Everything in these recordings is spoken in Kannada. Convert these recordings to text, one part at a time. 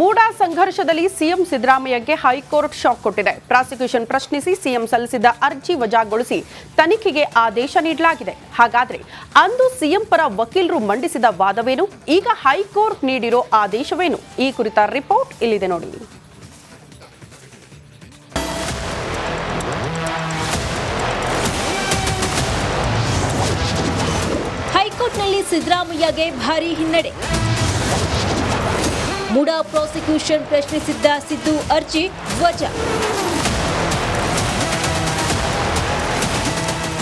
ಮೂಡಾ ಸಂಘರ್ಷದಲ್ಲಿ ಸಿಎಂ ಸಿದ್ದರಾಮಯ್ಯಗೆ ಹೈಕೋರ್ಟ್ ಶಾಕ್ ಕೊಟ್ಟಿದೆ. ಪ್ರಾಸಿಕ್ಯೂಷನ್ ಪ್ರಶ್ನಿಸಿ ಸಿಎಂ ಸಲ್ಲಿಸಿದ ಅರ್ಜಿ ವಜಾಗೊಳಿಸಿ ತನಿಖೆಗೆ ಆದೇಶ ನೀಡಲಾಗಿದೆ. ಹಾಗಾದ್ರೆ ಅಂದು ಸಿಎಂ ಪರ ವಕೀಲರು ಮಂಡಿಸಿದ ವಾದವೇನು? ಈಗ ಹೈಕೋರ್ಟ್ ನೀಡಿರೋ ಆದೇಶವೇನು? ಈ ಕುರಿತ ರಿಪೋರ್ಟ್ ಇಲ್ಲಿದೆ ನೋಡಿ. ಹೈಕೋರ್ಟ್ನಲ್ಲಿ ಸಿದ್ದರಾಮಯ್ಯಗೆ ಭಾರೀ ಹಿನ್ನಡೆ. ಮೂಡಾ ಪ್ರಾಸಿಕ್ಯೂಷನ್ ಪ್ರಶ್ನಿಸಿದ್ದ ಸಿದ್ದು ಅರ್ಜಿ ವಜಾ.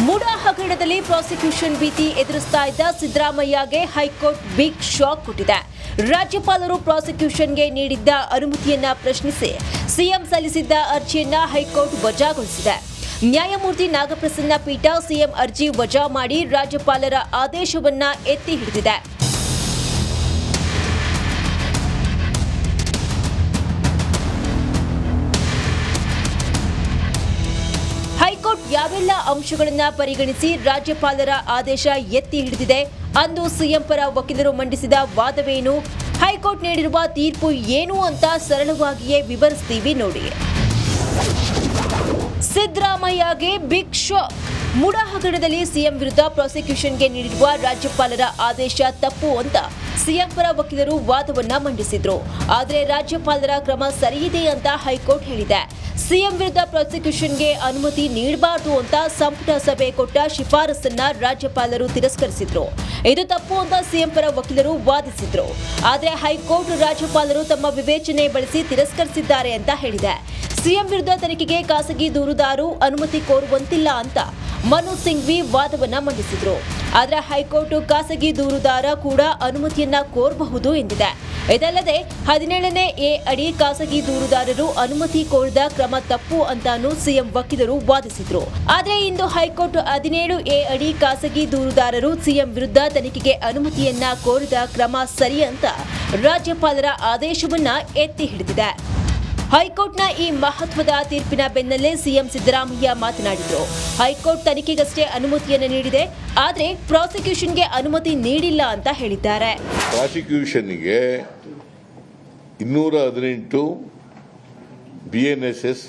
ಮೂಡಾ ಹಗರಣದಲ್ಲಿ ಪ್ರಾಸಿಕ್ಯೂಷನ್ ಭೀತಿ ಎದುರಿಸ್ತಾ ಇದ್ದ ಸಿದ್ದರಾಮಯ್ಯಗೆ ಹೈಕೋರ್ಟ್ ಬಿಗ್ ಶಾಕ್ ಕೊಟ್ಟಿದೆ. ರಾಜ್ಯಪಾಲರು ಪ್ರಾಸಿಕ್ಯೂಷನ್ಗೆ ನೀಡಿದ್ದ ಅನುಮತಿಯನ್ನ ಪ್ರಶ್ನಿಸಿ ಸಿಎಂ ಸಲ್ಲಿಸಿದ್ದ ಅರ್ಜಿಯನ್ನ ಹೈಕೋರ್ಟ್ ವಜಾಗೊಳಿಸಿದೆ. ನ್ಯಾಯಮೂರ್ತಿ ನಾಗಪ್ರಸನ್ನ ಪೀಠ ಸಿಎಂ ಅರ್ಜಿ ವಜಾ ಮಾಡಿ ರಾಜ್ಯಪಾಲರ ಆದೇಶವನ್ನ ಎತ್ತಿ ಹಿಡಿದಿದೆ. ಹೈಕೋರ್ಟ್ ಯಾವೆಲ್ಲ ಅಂಶಗಳನ್ನು ಪರಿಗಣಿಸಿ ರಾಜ್ಯಪಾಲರ ಆದೇಶ ಎತ್ತಿ ಹಿಡಿದಿದೆ? ಅಂದು ಸಿಎಂ ಪರ ವಕೀಲರು ಮಂಡಿಸಿದ ವಾದವೇನು? ಹೈಕೋರ್ಟ್ ನೀಡಿರುವ ತೀರ್ಪು ಏನು ಅಂತ ಸರಳವಾಗಿಯೇ ವಿವರಿಸ್ತೀವಿ ನೋಡಿ. ಸಿದ್ದರಾಮಯ್ಯಗೆ ಬಿಗ್ ಶಾಕ್. ಮೂಡಾ ಹಗರಣದಲ್ಲಿ ಸಿಎಂ ವಿರುದ್ಧ ಪ್ರಾಸಿಕ್ಯೂಷನ್ಗೆ ನೀಡಿರುವ ರಾಜ್ಯಪಾಲರ ಆದೇಶ ತಪ್ಪು ಅಂತ ಸಿಎಂ ಪರ ವಕೀಲರು ವಾದವನ್ನ ಮಂಡಿಸಿದ್ರು. ಆದರೆ ರಾಜ್ಯಪಾಲರ ಕ್ರಮ ಸರಿಯಿದೆ ಅಂತ ಹೈಕೋರ್ಟ್ ಹೇಳಿದೆ. ಸಿಎಂ ವಿರುದ್ಧ ಪ್ರಾಸಿಕ್ಯೂಷನ್ಗೆ ಅನುಮತಿ ನೀಡಬಾರದು ಅಂತ ಸಂಪುಟ ಸಭೆ ಕೊಟ್ಟ ಶಿಫಾರಸನ್ನ ರಾಜ್ಯಪಾಲರು ತಿರಸ್ಕರಿಸಿದ್ರು. ಇದು ತಪ್ಪು ಅಂತ ಸಿಎಂ ಪರ ವಕೀಲರು ವಾದಿಸಿದ್ರು. ಆದರೆ ಹೈಕೋರ್ಟ್ ರಾಜ್ಯಪಾಲರು ತಮ್ಮ ವಿವೇಚನೆ ಬಳಸಿ ತಿರಸ್ಕರಿಸಿದ್ದಾರೆ ಅಂತ ಹೇಳಿದೆ. ಸಿಎಂ ವಿರುದ್ಧ ತನಿಖೆಗೆ ಖಾಸಗಿ ದೂರುದಾರರು ಅನುಮತಿ ಕೋರುವಂತಿಲ್ಲ ಅಂತ ಮನು ಸಿಂಘ್ವಿ ವಾದವನ್ನ ಮಂಡಿಸಿದ್ರು. ಆದರೆ ಹೈಕೋರ್ಟ್ ಖಾಸಗಿ ದೂರುದಾರ ಕೂಡ ಅನುಮತಿಯನ್ನ ಕೋರಬಹುದು ಎಂದಿದೆ. ಇದಲ್ಲದೆ 17ನೇ ಎ ಅಡಿ ಖಾಸಗಿ ದೂರುದಾರರು ಅನುಮತಿ ಕೋರಿದ ಕ್ರಮ ತಪ್ಪು ಅಂತಾನೂ ಸಿಎಂ ವಕೀಲರು ವಾದಿಸಿದ್ರು. ಆದರೆ ಇಂದು ಹೈಕೋರ್ಟ್ 17 ಎ ಅಡಿ ಖಾಸಗಿ ದೂರುದಾರರು ಸಿಎಂ ವಿರುದ್ಧ ತನಿಖೆಗೆ ಅನುಮತಿಯನ್ನ ಕೋರಿದ ಕ್ರಮ ಸರಿ ಅಂತ ರಾಜ್ಯಪಾಲರ ಆದೇಶವನ್ನ ಎತ್ತಿ ಹಿಡಿದಿದೆ. ಹೈಕೋರ್ಟ್ನ ಈ ಮಹತ್ವದ ತೀರ್ಪಿನ ಬೆನ್ನಲ್ಲೇ ಸಿಎಂ ಸಿದ್ದರಾಮಯ್ಯ ಮಾತನಾಡಿದರು. ಹೈಕೋರ್ಟ್ ತನಿಖೆಗಷ್ಟೇ ಅನುಮತಿಯನ್ನು ನೀಡಿದೆ, ಆದರೆ ಪ್ರಾಸಿಕ್ಯೂಷನ್ಗೆ ಅನುಮತಿ ನೀಡಿಲ್ಲ ಅಂತ ಹೇಳಿದ್ದಾರೆ. ಪ್ರಾಸಿಕ್ಯೂಷನ್ಗೆ 218 BNSS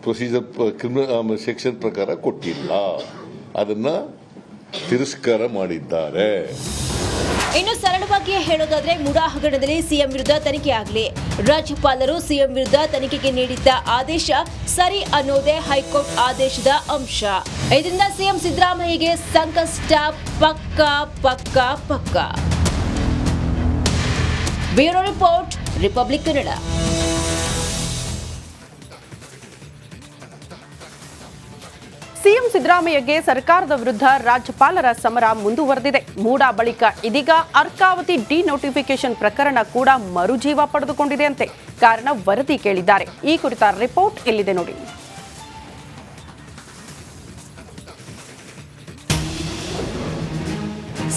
ಪ್ರೊಸೀಜರ್ ಕ್ರಿಮಿನಲ್ ಸೆಕ್ಷನ್ ಪ್ರಕಾರ ಕೊಟ್ಟಿಲ್ಲ, ಅದನ್ನ ತಿರಸ್ಕಾರ ಮಾಡಿದ್ದಾರೆ. ಇನ್ನು ಸರಳವಾಗಿಯೇ ಹೇಳೋದಾದ್ರೆ ಮೂಡಾ ಹಗರಣದಲ್ಲಿ ಸಿಎಂ ವಿರುದ್ಧ ತನಿಖೆ ಆಗಲಿ, ರಾಜ್ಯಪಾಲರು ಸಿಎಂ ವಿರುದ್ಧ ತನಿಖೆಗೆ ನೀಡಿದ್ದ ಆದೇಶ ಸರಿ ಅನ್ನೋದೇ ಹೈಕೋರ್ಟ್ ಆದೇಶದ ಅಂಶ. ಇದರಿಂದ ಸಿಎಂ ಸಿದ್ದರಾಮಯ್ಯಗೆ ಸಂಕಷ್ಟ ಪಕ್ಕಾ ಪಕ್ಕಾ ಪಕ್ಕಾ. Bureau report, Republic Kannada. CM ಸಿದ್ದರಾಮಯ್ಯಗೆ ಸರ್ಕಾರದ ವಿರುದ್ಧ ರಾಜ್ಯಪಾಲರ ಸಮರ ಮುಂದುವರೆದಿದೆ. ಮೂಡಾ ಬಳಿಕ ಇದೀಗ ಅರ್ಕಾವತಿ ಡಿನೋಟಿಫಿಕೇಶನ್ ಪ್ರಕರಣ ಕೂಡ ಮರುಜೀವ ಪಡೆದುಕೊಂಡಿದೆಯಂತೆ. ಕಾರಣ ವರದಿ ಕೇಳಿದ್ದಾರೆ. ಈ ಕುರಿತ ರಿಪೋರ್ಟ್ ಇಲ್ಲಿದೆ ನೋಡಿ.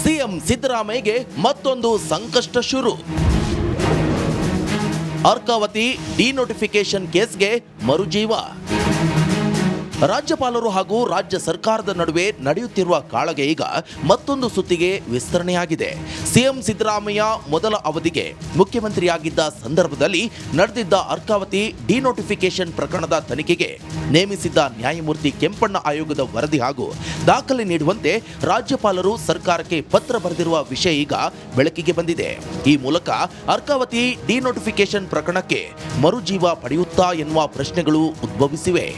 ಸಿಎಂ ಸಿದ್ದರಾಮಯ್ಯಗೆ ಮತ್ತೊಂದು ಸಂಕಷ್ಟ ಶುರು. ಅರ್ಕಾವತಿ ಡಿನೋಟಿಫಿಕೇಶನ್ ಕೇಸ್ಗೆ ಮರುಜೀವ. ರಾಜ್ಯಪಾಲರು ಹಾಗೂ ರಾಜ್ಯ ಸರ್ಕಾರದ ನಡುವೆ ನಡೆಯುತ್ತಿರುವ ಕಾಳಗ ಈಗ ಮತ್ತೊಂದು ಸುತ್ತಿಗೆ ವಿಸ್ತರಣೆಯಾಗಿದೆ. ಸಿಎಂ ಸಿದ್ದರಾಮಯ್ಯ ಮೊದಲ ಅವಧಿಗೆ ಮುಖ್ಯಮಂತ್ರಿಯಾಗಿದ್ದ ಸಂದರ್ಭದಲ್ಲಿ ನಡೆದಿದ್ದ ಅರ್ಕಾವತಿ ಡಿನೋಟಿಫಿಕೇಶನ್ ಪ್ರಕರಣದ ತನಿಖೆಗೆ ನೇಮಿಸಿದ್ದ ನ್ಯಾಯಮೂರ್ತಿ ಕೆಂಪಣ್ಣ ಆಯೋಗದ ವರದಿ ಹಾಗೂ ದಾಖಲೆ ನೀಡುವಂತೆ ರಾಜ್ಯಪಾಲರು ಸರ್ಕಾರಕ್ಕೆ ಪತ್ರ ಬರೆದಿರುವ ವಿಷಯ ಈಗ ಬೆಳಕಿಗೆ ಬಂದಿದೆ. ಈ ಮೂಲಕ ಅರ್ಕಾವತಿ ಡಿನೋಟಿಫಿಕೇಶನ್ ಪ್ರಕರಣಕ್ಕೆ ಮರುಜೀವ ಪಡೆಯುತ್ತಾ ಎನ್ನುವ ಪ್ರಶ್ನೆಗಳು ಉದ್ಭವಿಸಿವೆ.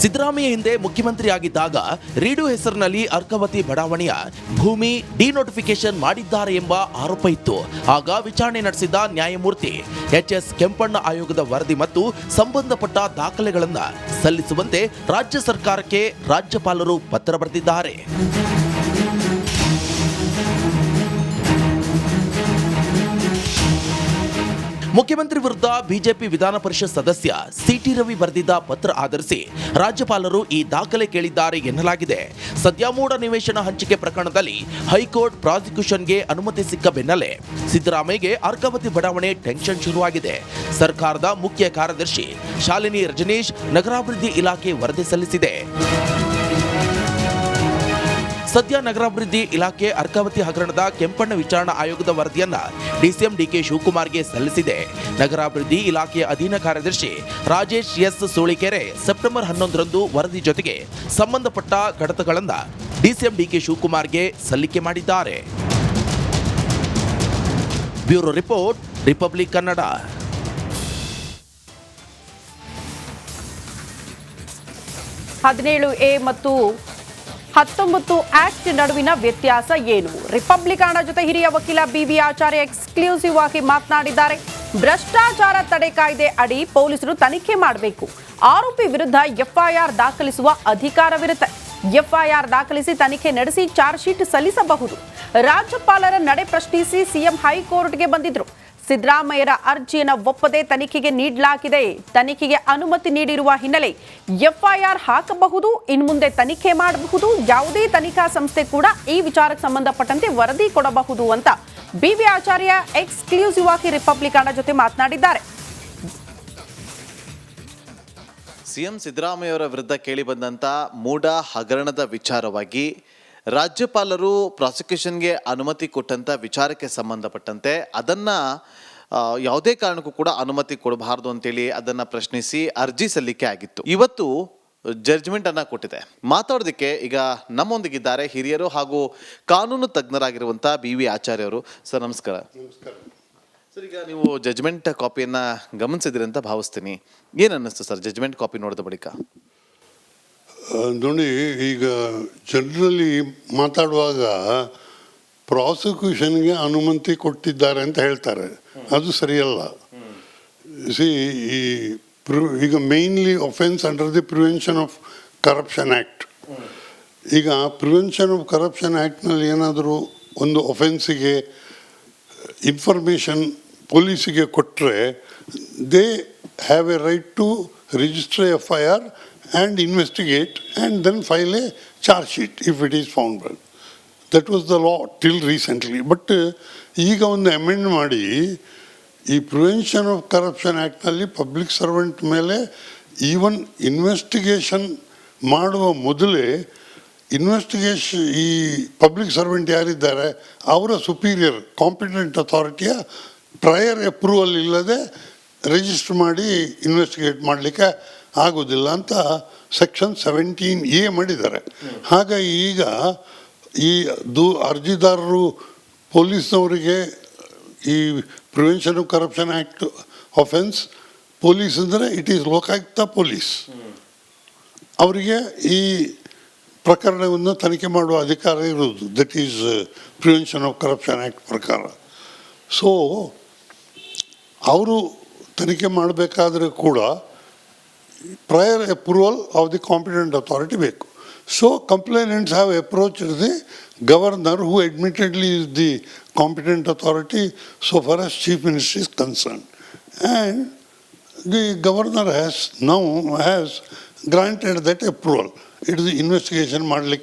ಸಿದ್ದರಾಮಯ್ಯ ಹಿಂದೆ ಮುಖ್ಯಮಂತ್ರಿಯಾಗಿದ್ದಾಗ ರೀಡು ಹೆಸರಿನಲ್ಲಿ ಅರ್ಕಾವತಿ ಬಡಾವಣೆಯ ಭೂಮಿ ಡಿನೋಟಿಫಿಕೇಶನ್ ಮಾಡಿದ್ದಾರೆ ಎಂಬ ಆರೋಪ ಇತ್ತು. ಆಗ ವಿಚಾರಣೆ ನಡೆಸಿದ ನ್ಯಾಯಮೂರ್ತಿ ಎಚ್.ಎಸ್. ಕೆಂಪಣ್ಣ ಆಯೋಗದ ವರದಿ ಮತ್ತು ಸಂಬಂಧಪಟ್ಟ ದಾಖಲೆಗಳನ್ನು ಸಲ್ಲಿಸುವಂತೆ ರಾಜ್ಯ ಸರ್ಕಾರಕ್ಕೆ ರಾಜ್ಯಪಾಲರು ಪತ್ರ ಬರೆದಿದ್ದಾರೆ. ಮುಖ್ಯಮಂತ್ರಿ ವಿರುದ್ಧ ಬಿಜೆಪಿ ವಿಧಾನ ಪರಿಷತ್ ಸದಸ್ಯ ಸಿಟಿ ರವಿ ಬರೆದಿದ್ದ ಪತ್ರ ಆಧರಿಸಿ ರಾಜ್ಯಪಾಲರು ಈ ದಾಖಲೆ ಕೇಳಿದ್ದಾರೆ ಎನ್ನಲಾಗಿದೆ. ಸದ್ಯ ಮೂಡ ನಿವೇಶನ ಹಂಚಿಕೆ ಪ್ರಕರಣದಲ್ಲಿ ಹೈಕೋರ್ಟ್ ಪ್ರಾಸಿಕ್ಯೂಷನ್ಗೆ ಅನುಮತಿ ಸಿಕ್ಕ ಬೆನ್ನಲ್ಲೇ ಸಿದ್ದರಾಮಯ್ಯಗೆ ಅರ್ಕಾವತಿ ಬಡಾವಣೆ ಟೆನ್ಷನ್ ಶುರುವಾಗಿದೆ. ಸರ್ಕಾರದ ಮುಖ್ಯ ಕಾರ್ಯದರ್ಶಿ ಶಾಲಿನಿ ರಜನೀಶ್ ನಗರಾಭಿವೃದ್ಧಿ ಇಲಾಖೆ ವರದಿ ಸಲ್ಲಿಸಿದೆ. ಸದ್ಯ ನಗರಾಭಿವೃದ್ಧಿ ಇಲಾಖೆ ಅರ್ಕಾವತಿ ಹಗರಣದ ಕೆಂಪಣ್ಣ ವಿಚಾರಣಾ ಆಯೋಗದ ವರದಿಯನ್ನ ಡಿಸಿಎಂ ಡಿಕೆ ಶಿವಕುಮಾರ್ಗೆ ಸಲ್ಲಿಸಿದೆ. ನಗರಾಭಿವೃದ್ಧಿ ಇಲಾಖೆಯ ಅಧೀನ ಕಾರ್ಯದರ್ಶಿ ರಾಜೇಶ್ ಎಸ್ ಸೋಳಿಕೆರೆ ಸೆಪ್ಟೆಂಬರ್ 11ರಂದು ವರದಿ ಜೊತೆಗೆ ಸಂಬಂಧಪಟ್ಟ ಕಡತಗಳನ್ನು ಡಿಸಿಎಂ ಡಿಕೆ ಶಿವಕುಮಾರ್ಗೆ ಸಲ್ಲಿಕೆ ಮಾಡಿದ್ದಾರೆ. Bureau report, Republic Kannada. 17A ಮತ್ತು 19 ಆಕ್ಟ್ ನಡುವಿನ ವ್ಯತ್ಯಾಸ ಏನು? ರಿಪಬ್ಲಿಕ್ ಕನ್ನಡ ಜೊತೆ ಹಿರಿಯ ವಕೀಲ BV ಆಚಾರ್ಯ ಎಕ್ಸ್ಕ್ಲೂಸಿವ್ ಆಗಿ ಮಾತನಾಡಿದ್ದಾರೆ. ಭ್ರಷ್ಟಾಚಾರ ತಡೆ ಕಾಯ್ದೆ ಅಡಿ ಪೊಲೀಸರು ತನಿಖೆ ಮಾಡಬೇಕು. ಆರೋಪಿ ವಿರುದ್ಧ FIR ದಾಖಲಿಸುವ ಅಧಿಕಾರವಿರುತ್ತೆ. FIR ದಾಖಲಿಸಿ ತನಿಖೆ ನಡೆಸಿ ಚಾರ್ಜ್ ಶೀಟ್ ಸಲ್ಲಿಸಬಹುದು. ರಾಜ್ಯಪಾಲರ ನಡೆ ಪ್ರಶ್ನಿಸಿ ಸಿಎಂ ಹೈಕೋರ್ಟ್ಗೆ ಬಂದಿದ್ರು. ಸಿದ್ದರಾಮಯ್ಯರ ಅರ್ಜಿಯನ್ನು ಒಪ್ಪದೆ ತನಿಖೆಗೆ ನೀಡಲಾಗಿದೆ. ತನಿಖೆಗೆ ಅನುಮತಿ ನೀಡಿರುವ ಹಿನ್ನೆಲೆ FIR ಹಾಕಬಹುದು. ಇನ್ನು ಮುಂದೆ ತನಿಖೆ ಮಾಡಬಹುದು. ಯಾವುದೇ ತನಿಖಾ ಸಂಸ್ಥೆ ಕೂಡ ಈ ವಿಚಾರಕ್ಕೆ ಸಂಬಂಧಪಟ್ಟಂತೆ ವರದಿ ಕೊಡಬಹುದು ಅಂತ BV ಆಚಾರ್ಯ ಎಕ್ಸ್ಕ್ಲೂಸಿವ್ ಆಗಿ ರಿಪಬ್ಲಿಕ್ ಕನ್ನಡ ಜೊತೆ ಮಾತನಾಡಿದ್ದಾರೆ. ಸಿಎಂ ಸಿದ್ದರಾಮಯ್ಯವರ ವಿರುದ್ಧ ಕೇಳಿಬಂದಂಥ ಮೂಡ ಹಗರಣದ ವಿಚಾರವಾಗಿ ರಾಜ್ಯಪಾಲರು ಪ್ರಾಸಿಕ್ಯೂಷನ್ಗೆ ಅನುಮತಿ ಕೊಟ್ಟಂಥ ವಿಚಾರಕ್ಕೆ ಸಂಬಂಧಪಟ್ಟಂತೆ ಅದನ್ನು ಯಾವುದೇ ಕಾರಣಕ್ಕೂ ಕೂಡ ಅನುಮತಿ ಕೊಡಬಾರ್ದು ಅಂತೇಳಿ ಅದನ್ನು ಪ್ರಶ್ನಿಸಿ ಅರ್ಜಿ ಸಲ್ಲಿಕೆ ಆಗಿತ್ತು. ಇವತ್ತು ಜಡ್ಜ್ಮೆಂಟ್ ಅನ್ನು ಕೊಟ್ಟಿದೆ. ಮಾತಾಡೋದಕ್ಕೆ ಈಗ ನಮ್ಮೊಂದಿಗಿದ್ದಾರೆ ಹಿರಿಯರು ಹಾಗೂ ಕಾನೂನು ತಜ್ಞರಾಗಿರುವಂಥ BV ಆಚಾರ್ಯ ಅವರು. ಸರ್ ನಮಸ್ಕಾರ. ಸರ್, ಈಗ ನೀವು ಜಡ್ಜ್ಮೆಂಟ್ ಕಾಪಿಯನ್ನು ಗಮನಿಸಿದ್ರಿ ಅಂತ ಭಾವಿಸ್ತೀನಿ. ಏನು ಅನ್ನಿಸ್ತು ಸರ್ ಜಡ್ಜ್ಮೆಂಟ್ ಕಾಪಿ ನೋಡಿದ ಬಳಿಕ? ನೋಡಿ, ಈಗ ಜನರಲಿ ಮಾತಾಡುವಾಗ ಪ್ರಾಸಿಕ್ಯೂಷನ್ಗೆ ಅನುಮತಿ ಕೊಟ್ಟಿದ್ದಾರೆ ಅಂತ ಹೇಳ್ತಾರೆ. ಅದು ಸರಿಯಲ್ಲ. ಈಗ mainly offence under the prevention of corruption act. ಈಗ ಪ್ರಿವೆನ್ಷನ್ ಆಫ್ ಕರಪ್ಷನ್ ಆ್ಯಕ್ಟ್ನಲ್ಲಿ ಏನಾದರೂ ಒಂದು ಒಫೆನ್ಸಿಗೆ ಇನ್ಫಾರ್ಮೇಷನ್ ಪೊಲೀಸಿಗೆ ಕೊಟ್ಟರೆ they have a right to register FIR and investigate and then file a charge sheet if it is found well. That was the law till recently. But ಈಗ ಒಂದು ಅಮೆಂಡ್ ಮಾಡಿ ಈ ಪ್ರಿವೆನ್ಷನ್ ಆಫ್ ಕರಪ್ಷನ್ ಆ್ಯಕ್ಟ್ನಲ್ಲಿ ಪಬ್ಲಿಕ್ ಸರ್ವೆಂಟ್ ಮೇಲೆ ಈವನ್ ಇನ್ವೆಸ್ಟಿಗೇಷನ್ ಮಾಡುವ ಮೊದಲೇ ಈ ಪಬ್ಲಿಕ್ ಸರ್ವೆಂಟ್ ಯಾರಿದ್ದಾರೆ ಅವರ ಸುಪೀರಿಯರ್ ಕಾಂಪಿಟೆಂಟ್ ಅಥಾರಿಟಿಯ ಪ್ರಯರ್ ಅಪ್ರೂವಲ್ ಇಲ್ಲದೆ ರಿಜಿಸ್ಟರ್ ಮಾಡಿ ಇನ್ವೆಸ್ಟಿಗೇಟ್ ಮಾಡಲಿಕ್ಕೆ ಆಗೋದಿಲ್ಲ ಅಂತ ಸೆಕ್ಷನ್ 17A ಮಾಡಿದ್ದಾರೆ. ಹಾಗಾಗಿ ಈಗ ಈ ಅರ್ಜಿದಾರರು ಪೊಲೀಸ್ನವರಿಗೆ ಈ prevention of corruption act offence police ಅಂದರೆ ಇಟ್ ಈಸ್ ಲೋಕಾಯುಕ್ತ ಪೊಲೀಸ್. ಅವರಿಗೆ ಈ ಪ್ರಕರಣವನ್ನು ತನಿಖೆ ಮಾಡುವ ಅಧಿಕಾರ ಇರುವುದು. That is prevention of corruption act ಪ್ರಕಾರ. ಸೊ ಅವರು ತನಿಖೆ ಮಾಡಬೇಕಾದ್ರೆ ಕೂಡ prior approval of the competent authority ಬೇಕು. So complainants have approached the governor, who admittedly is the competent authority so far as chief minister is concerned, and the governor has granted that approval. It is the investigation ಮಾಡಲಿಕ್ಕೆ